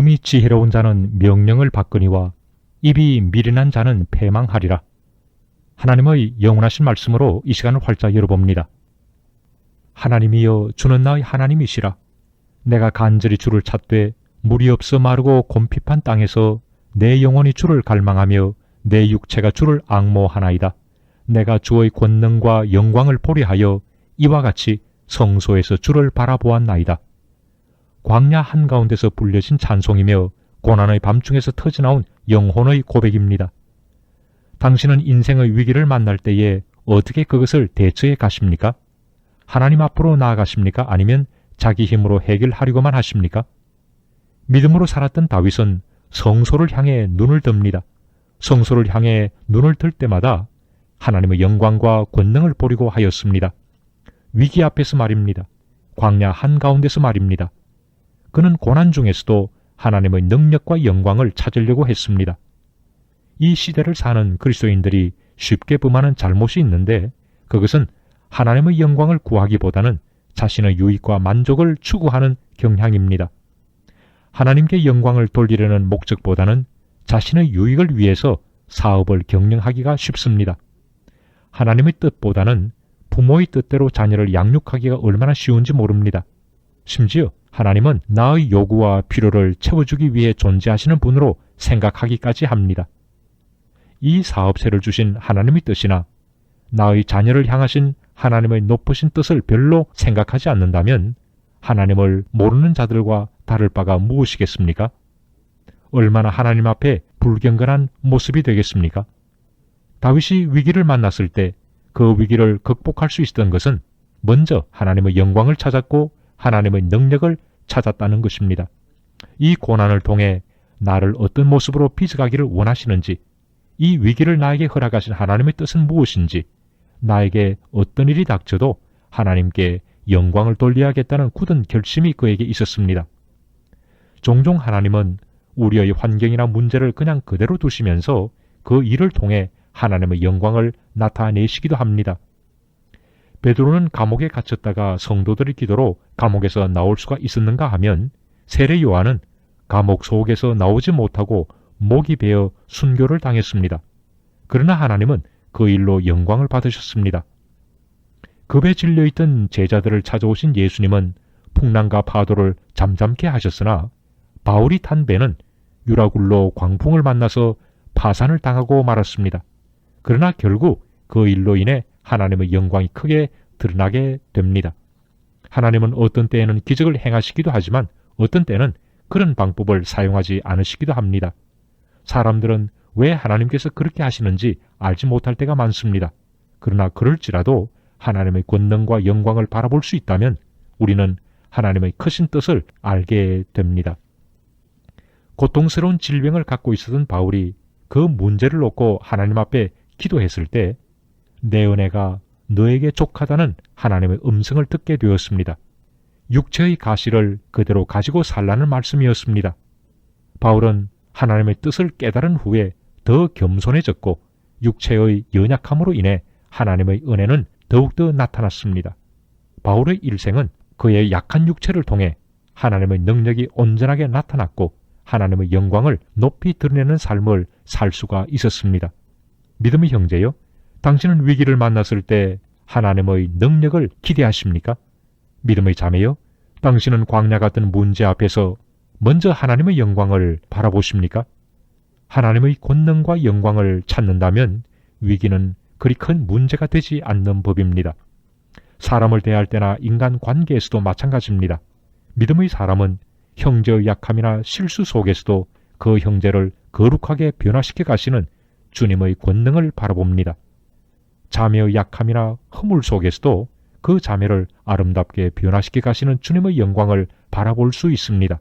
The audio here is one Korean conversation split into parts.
마음이 지혜로운 자는 명령을 받거니와 입이 미련한 자는 패망하리라. 하나님의 영원하신 말씀으로 이 시간을 활짝 열어봅니다. 하나님이여 주는 나의 하나님이시라. 내가 간절히 주를 찾되 물이 없어 마르고 곰핍한 땅에서 내 영혼이 주를 갈망하며 내 육체가 주를 앙모하나이다. 내가 주의 권능과 영광을 보리하여 이와 같이 성소에서 주를 바라보았나이다. 광야 한가운데서 불려진 찬송이며 고난의 밤중에서 터져나온 영혼의 고백입니다. 당신은 인생의 위기를 만날 때에 어떻게 그것을 대처해 가십니까? 하나님 앞으로 나아가십니까? 아니면 자기 힘으로 해결하려고만 하십니까? 믿음으로 살았던 다윗은 성소를 향해 눈을 듭니다. 성소를 향해 눈을 들 때마다 하나님의 영광과 권능을 보리고 하였습니다. 위기 앞에서 말입니다. 광야 한가운데서 말입니다. 그는 고난 중에서도 하나님의 능력과 영광을 찾으려고 했습니다. 이 시대를 사는 그리스도인들이 쉽게 범하는 잘못이 있는데 그것은 하나님의 영광을 구하기보다는 자신의 유익과 만족을 추구하는 경향입니다. 하나님께 영광을 돌리려는 목적보다는 자신의 유익을 위해서 사업을 경영하기가 쉽습니다. 하나님의 뜻보다는 부모의 뜻대로 자녀를 양육하기가 얼마나 쉬운지 모릅니다. 심지어 하나님은 나의 요구와 필요를 채워주기 위해 존재하시는 분으로 생각하기까지 합니다. 이 사업체를 주신 하나님의 뜻이나 나의 자녀를 향하신 하나님의 높으신 뜻을 별로 생각하지 않는다면 하나님을 모르는 자들과 다를 바가 무엇이겠습니까? 얼마나 하나님 앞에 불경건한 모습이 되겠습니까? 다윗이 위기를 만났을 때 그 위기를 극복할 수 있었던 것은 먼저 하나님의 영광을 찾았고 하나님의 능력을 찾았다는 것입니다. 이 고난을 통해 나를 어떤 모습으로 빚어가기를 원하시는지, 이 위기를 나에게 허락하신 하나님의 뜻은 무엇인지, 나에게 어떤 일이 닥쳐도 하나님께 영광을 돌려야겠다는 굳은 결심이 그에게 있었습니다. 종종 하나님은 우리의 환경이나 문제를 그냥 그대로 두시면서 그 일을 통해 하나님의 영광을 나타내시기도 합니다. 베드로는 감옥에 갇혔다가 성도들의 기도로 감옥에서 나올 수가 있었는가 하면 세례 요한은 감옥 속에서 나오지 못하고 목이 베어 순교를 당했습니다. 그러나 하나님은 그 일로 영광을 받으셨습니다. 급에 질려있던 제자들을 찾아오신 예수님은 풍랑과 파도를 잠잠케 하셨으나 바울이 탄 배는 유라굴로 광풍을 만나서 파산을 당하고 말았습니다. 그러나 결국 그 일로 인해 하나님의 영광이 크게 드러나게 됩니다. 하나님은 어떤 때에는 기적을 행하시기도 하지만 어떤 때는 그런 방법을 사용하지 않으시기도 합니다. 사람들은 왜 하나님께서 그렇게 하시는지 알지 못할 때가 많습니다. 그러나 그럴지라도 하나님의 권능과 영광을 바라볼 수 있다면 우리는 하나님의 크신 뜻을 알게 됩니다. 고통스러운 질병을 갖고 있었던 바울이 그 문제를 놓고 하나님 앞에 기도했을 때 내 은혜가 너에게 족하다는 하나님의 음성을 듣게 되었습니다. 육체의 가시를 그대로 가지고 살라는 말씀이었습니다. 바울은 하나님의 뜻을 깨달은 후에 더 겸손해졌고 육체의 연약함으로 인해 하나님의 은혜는 더욱더 나타났습니다. 바울의 일생은 그의 약한 육체를 통해 하나님의 능력이 온전하게 나타났고 하나님의 영광을 높이 드러내는 삶을 살 수가 있었습니다. 믿음의 형제요, 당신은 위기를 만났을 때 하나님의 능력을 기대하십니까? 믿음의 자매요, 당신은 광야 같은 문제 앞에서 먼저 하나님의 영광을 바라보십니까? 하나님의 권능과 영광을 찾는다면 위기는 그리 큰 문제가 되지 않는 법입니다. 사람을 대할 때나 인간 관계에서도 마찬가지입니다. 믿음의 사람은 형제의 약함이나 실수 속에서도 그 형제를 거룩하게 변화시켜 가시는 주님의 권능을 바라봅니다. 자매의 약함이나 허물 속에서도 그 자매를 아름답게 변화시켜 가시는 주님의 영광을 바라볼 수 있습니다.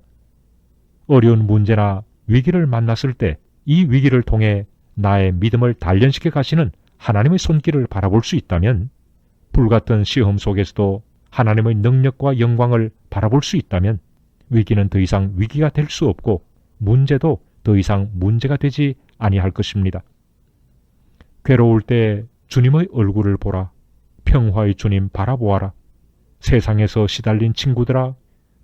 어려운 문제나 위기를 만났을 때 이 위기를 통해 나의 믿음을 단련시켜 가시는 하나님의 손길을 바라볼 수 있다면, 불같은 시험 속에서도 하나님의 능력과 영광을 바라볼 수 있다면 위기는 더 이상 위기가 될 수 없고 문제도 더 이상 문제가 되지 아니할 것입니다. 괴로울 때 주님의 얼굴을 보라. 평화의 주님 바라보아라. 세상에서 시달린 친구들아,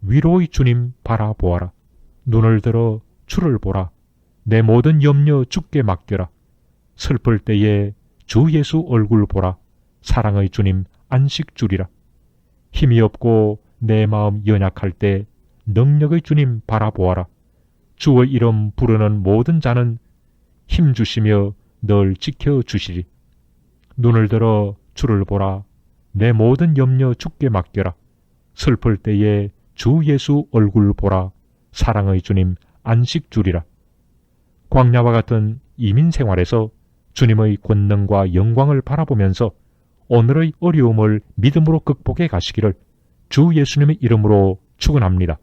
위로의 주님 바라보아라. 눈을 들어 주를 보라. 내 모든 염려 주께 맡겨라. 슬플 때에 주 예수 얼굴 보라. 사랑의 주님 안식 주리라. 힘이 없고 내 마음 연약할 때 능력의 주님 바라보아라. 주의 이름 부르는 모든 자는 힘 주시며 널 지켜주시리. 눈을 들어 주를 보라. 내 모든 염려 주께 맡겨라. 슬플 때에 주 예수 얼굴 보라. 사랑의 주님 안식 주리라. 광야와 같은 이민 생활에서 주님의 권능과 영광을 바라보면서 오늘의 어려움을 믿음으로 극복해 가시기를 주 예수님의 이름으로 축원합니다.